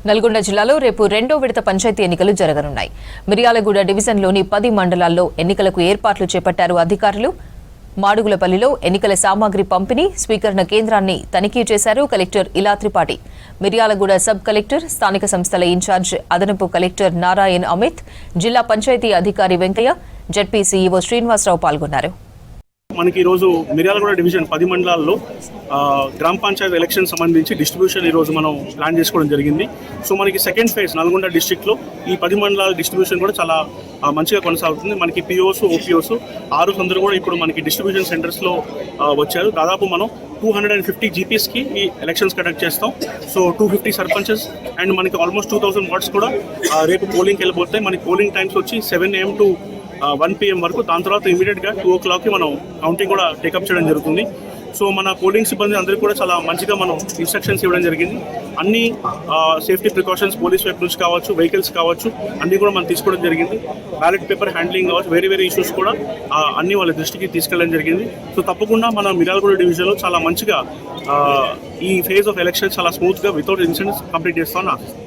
నల్గొండ జిల్లాలో రేపు రెండో విడత పంచాయతీ ఎన్నికలు జరగనున్నాయి. మిర్యాలగూడ డివిజన్లోని 10 మండలాల్లో ఎన్నికలకు ఏర్పాట్లు చేపట్టారు అధికారులు. మాడుగులపల్లిలో ఎన్నికల సామాగ్రి పంపిణీ, స్వీకరణ కేంద్రాన్ని తనిఖీ చేశారు కలెక్టర్ ఇలా త్రిపాఠి. మిర్యాలగూడ సబ్ కలెక్టర్, స్థానిక సంస్థల ఇన్ఛార్జ్ అదనపు కలెక్టర్ నారాయణ్ అమిత్, జిల్లా పంచాయతీ అధికారి వెంకయ్య, జెడ్పీ సీఈఓ శ్రీనివాసరావు పాల్గొన్నారు. మనకి ఈరోజు మిర్యాలగూడ డివిజన్ 10 మండలాల్లో గ్రామ పంచాయతీ ఎలక్షన్ సంబంధించి డిస్ట్రిబ్యూషన్ ఈరోజు మనం ప్లాన్ చేసుకోవడం జరిగింది. సో మనకి సెకండ్ ఫేజ్ నల్గొండ డిస్ట్రిక్ట్లో ఈ 10 మండలాల డిస్ట్రిబ్యూషన్ కూడా చాలా మంచిగా కొనసాగుతుంది. మనకి పిఓస్, ఓపీఓస్ 6 అందరూ కూడా ఇప్పుడు మనకి డిస్ట్రిబ్యూషన్ సెంటర్స్లో వచ్చారు. దాదాపు మనం 250 జీపీస్కి ఈ ఎలక్షన్స్ కండక్ట్ చేస్తాం. సో 250 సర్పంచెస్ అండ్ మనకి ఆల్మోస్ట్ 2000 వార్డ్స్ కూడా రేపు పోలింగ్కి వెళ్ళిపోతాయి. మనకి పోలింగ్ టైమ్స్ వచ్చి 7 AM to 1 PM వరకు. దాని తర్వాత ఇమీడియట్గా 2 o'clockకి మనం కౌంటింగ్ కూడా టేకప్ చేయడం జరుగుతుంది. సో మన పోలింగ్ సిబ్బంది అందరికీ కూడా చాలా మంచిగా మనం ఇన్స్ట్రక్షన్స్ ఇవ్వడం జరిగింది. అన్ని సేఫ్టీ ప్రికాషన్స్ పోలీస్ వైపు నుంచి కావచ్చు, వెహికల్స్ కావచ్చు, అన్నీ కూడా మనం తీసుకోవడం జరిగింది. బ్యాలెట్ పేపర్ హ్యాండ్లింగ్ కావచ్చు, వేరే ఇష్యూస్ కూడా అన్ని వాళ్ళ దృష్టికి తీసుకెళ్ళడం జరిగింది. సో తప్పకుండా మన మిర్యాలగూడ డివిజన్లో చాలా మంచిగా ఈ ఫేజ్ ఆఫ్ ఎలక్షన్ చాలా స్మూత్గా వితౌట్ ఇన్సిడెంట్స్ కంప్లీట్ చేస్తామని ఆశిస్తాం.